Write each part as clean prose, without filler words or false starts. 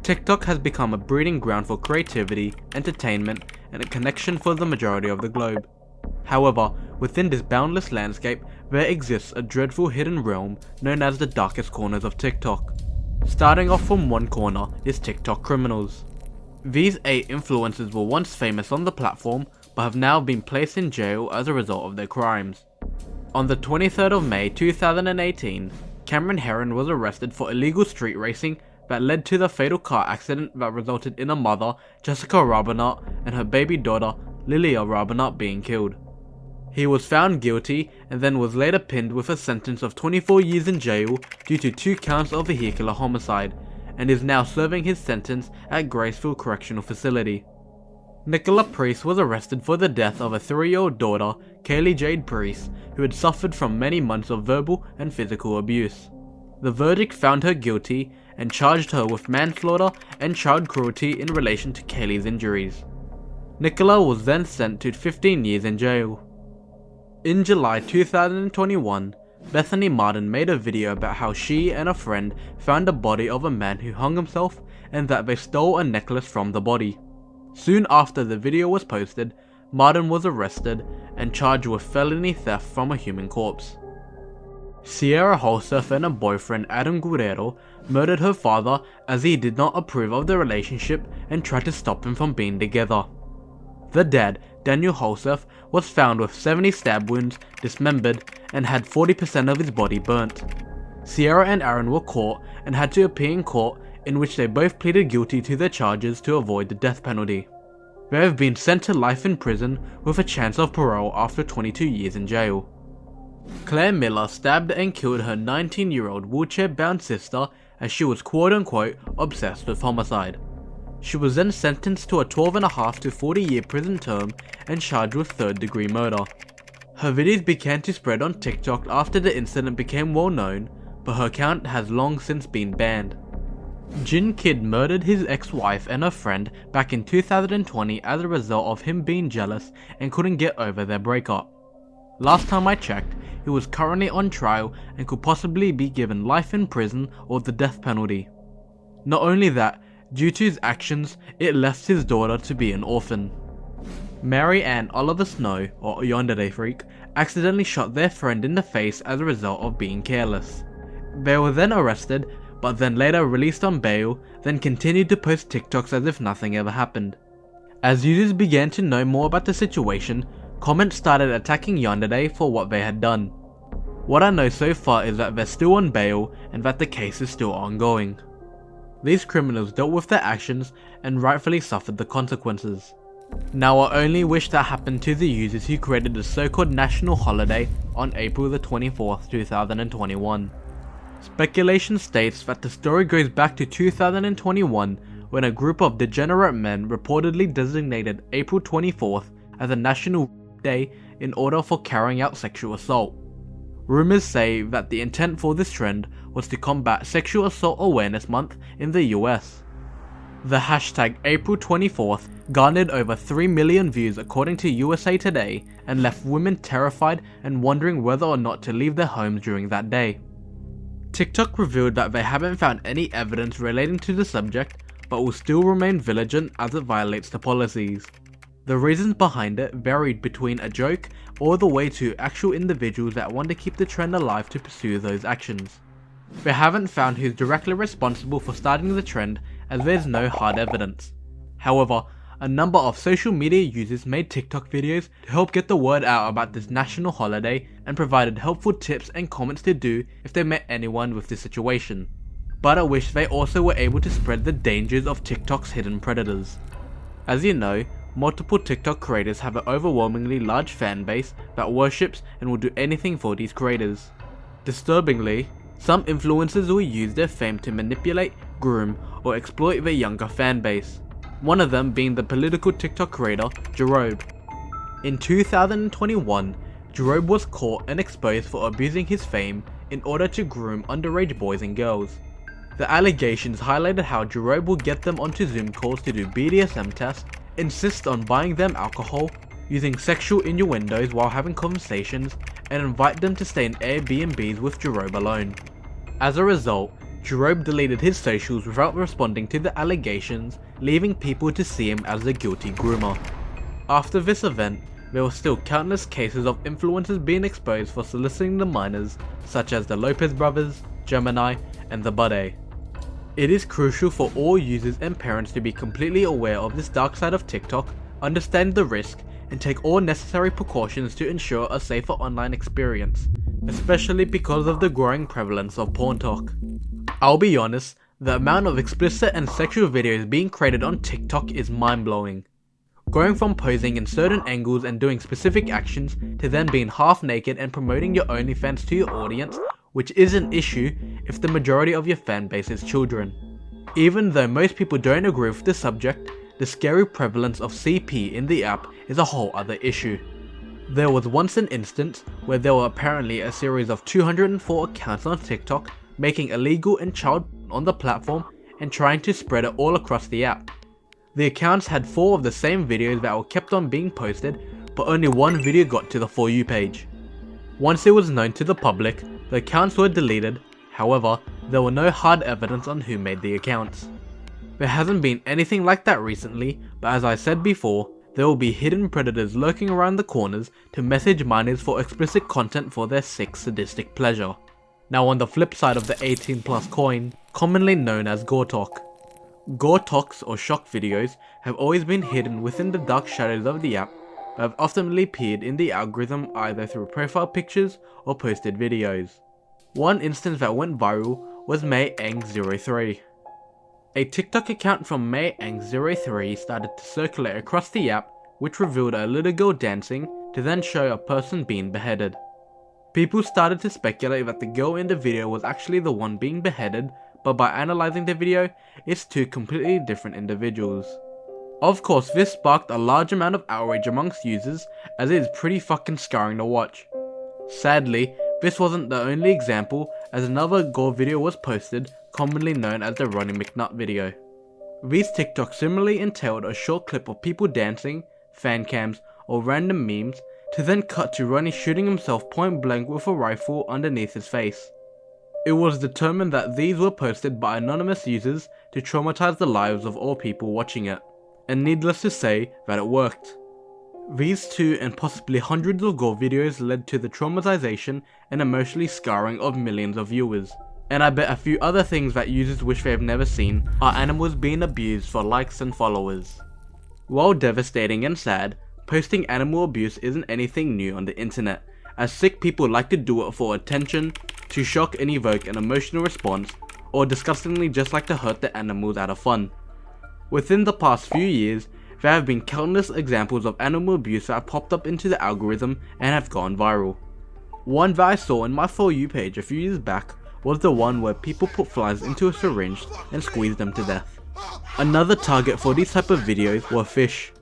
TikTok has become a breeding ground for creativity, entertainment, and a connection for the majority of the globe. However, within this boundless landscape, there exists a dreadful hidden realm known as the darkest corners of TikTok. Starting off from one corner is TikTok criminals. These 8 influencers were once famous on the platform, but have now been placed in jail as a result of their crimes. On the 23rd of May 2018, Cameron Herron was arrested for illegal street racing that led to the fatal car accident that resulted in a mother, Jessica Robinett, and her baby daughter, Lilia Robinett, being killed. He was found guilty and then was later pinned with a sentence of 24 years in jail due to 2 counts of vehicular homicide, and is now serving his sentence at Graceville Correctional Facility. Nicola Priest was arrested for the death of a 3-year-old daughter, Kaylee Jade Priest, who had suffered from many months of verbal and physical abuse. The verdict found her guilty and charged her with manslaughter and child cruelty in relation to Kaylee's injuries. Nicola was then sent to 15 years in jail. In July 2021, Bethany Martin made a video about how she and a friend found the body of a man who hung himself and that they stole a necklace from the body. Soon after the video was posted, Martin was arrested and charged with felony theft from a human corpse. Sierra Holseth and her boyfriend Adam Guerrero murdered her father as he did not approve of the relationship and tried to stop him from being together. The dad, Daniel Holseth, was found with 70 stab wounds, dismembered, and had 40% of his body burnt. Sierra and Aaron were caught and had to appear in court, in which they both pleaded guilty to their charges to avoid the death penalty. They have been sent to life in prison with a chance of parole after 22 years in jail. Claire Miller stabbed and killed her 19-year-old wheelchair-bound sister as she was quote-unquote obsessed with homicide. She was then sentenced to a 12.5 to 40-year prison term and charged with 3rd-degree murder. Her videos began to spread on TikTok after the incident became well known, but her account has long since been banned. Jin Kidd murdered his ex-wife and her friend back in 2020 as a result of him being jealous and couldn't get over their breakup. Last time I checked, he was currently on trial and could possibly be given life in prison or the death penalty. Not only that, due to his actions, it left his daughter to be an orphan. Mary Ann Oliver Snow, or Yandere Freak, accidentally shot their friend in the face as a result of being careless. They were then arrested, but then later released on bail, then continued to post TikToks as if nothing ever happened. As users began to know more about the situation, comments started attacking Yandere for what they had done. What I know so far is that they're still on bail and that the case is still ongoing. These criminals dealt with their actions and rightfully suffered the consequences. Now I only wish that happened to the users who created the so-called national holiday on April the 24th, 2021. Speculation states that the story goes back to 2021 when a group of degenerate men reportedly designated April 24th as a national day in order for carrying out sexual assault. Rumors say that the intent for this trend was to combat Sexual Assault Awareness Month in the US. The hashtag April 24th garnered over 3 million views according to USA Today and left women terrified and wondering whether or not to leave their homes during that day. TikTok revealed that they haven't found any evidence relating to the subject, but will still remain vigilant as it violates the policies. The reasons behind it varied between a joke all the way to actual individuals that want to keep the trend alive to pursue those actions. They haven't found who's directly responsible for starting the trend as there's no hard evidence. However, a number of social media users made TikTok videos to help get the word out about this national holiday and provided helpful tips and comments to do if they met anyone with this situation. But I wish they also were able to spread the dangers of TikTok's hidden predators. As you know, multiple TikTok creators have an overwhelmingly large fan base that worships and will do anything for these creators. Disturbingly, some influencers will use their fame to manipulate, groom, or exploit their younger fan base. One of them being the political TikTok creator, Jerobe. In 2021, Jerobe was caught and exposed for abusing his fame in order to groom underage boys and girls. The allegations highlighted how Jerobe will get them onto Zoom calls to do BDSM tests, insist on buying them alcohol, using sexual innuendos while having conversations, and invite them to stay in Airbnbs with Jerobe alone. As a result, Jerome deleted his socials without responding to the allegations, leaving people to see him as the guilty groomer. After this event, there were still countless cases of influencers being exposed for soliciting the minors, such as the Lopez brothers, Gemini, and the Budde. It is crucial for all users and parents to be completely aware of this dark side of TikTok, understand the risk, and take all necessary precautions to ensure a safer online experience, especially because of the growing prevalence of porn talk. I'll be honest, the amount of explicit and sexual videos being created on TikTok is mind-blowing. Going from posing in certain angles and doing specific actions to then being half naked and promoting your OnlyFans to your audience, which is an issue if the majority of your fan base is children. Even though most people don't agree with the subject, the scary prevalence of CP in the app is a whole other issue. There was once an instance where there were apparently a series of 204 accounts on TikTok making illegal and child on the platform and trying to spread it all across the app. The accounts had 4 of the same videos that were kept on being posted, but only one video got to the For You page. Once it was known to the public, the accounts were deleted. However, there were no hard evidence on who made the accounts. There hasn't been anything like that recently, but as I said before, there will be hidden predators lurking around the corners to message minors for explicit content for their sick sadistic pleasure. Now on the flip side of the 18+ coin, commonly known as GoreTok. GoreToks or shock videos have always been hidden within the dark shadows of the app, but have often appeared in the algorithm either through profile pictures or posted videos. One instance that went viral was Mayang03. A TikTok account from Mayang03 started to circulate across the app, which revealed a little girl dancing to then show a person being beheaded. People started to speculate that the girl in the video was actually the one being beheaded, but by analysing the video, it's 2 completely different individuals. Of course, this sparked a large amount of outrage amongst users, as it is pretty fucking scarring to watch. Sadly, this wasn't the only example, as another gore video was posted, commonly known as the Ronnie McNutt video. These TikToks similarly entailed a short clip of people dancing, fan cams, or random memes, to then cut to Ronnie shooting himself point blank with a rifle underneath his face. It was determined that these were posted by anonymous users to traumatize the lives of all people watching it, and needless to say that it worked. These 2 and possibly hundreds of gore videos led to the traumatization and emotionally scarring of millions of viewers, and I bet a few other things that users wish they have never seen are animals being abused for likes and followers. While devastating and sad, posting animal abuse isn't anything new on the internet, as sick people like to do it for attention, to shock and evoke an emotional response, or disgustingly just like to hurt the animals out of fun. Within the past few years, there have been countless examples of animal abuse that have popped up into the algorithm and have gone viral. One that I saw in my For You page a few years back was the one where people put flies into a syringe and squeezed them to death. Another target for these type of videos were fish.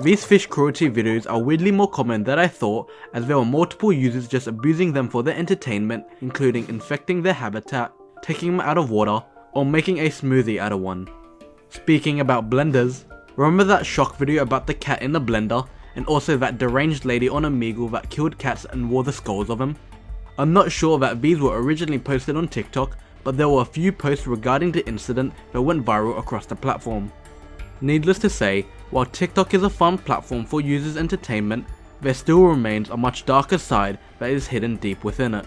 These fish cruelty videos are weirdly more common than I thought, as there were multiple users just abusing them for their entertainment, including infecting their habitat, taking them out of water, or making a smoothie out of one. Speaking about blenders, remember that shock video about the cat in the blender, and also that deranged lady on Omegle that killed cats and wore the skulls of them? I'm not sure that these were originally posted on TikTok, but there were a few posts regarding the incident that went viral across the platform. Needless to say, while TikTok is a fun platform for users' entertainment, there still remains a much darker side that is hidden deep within it.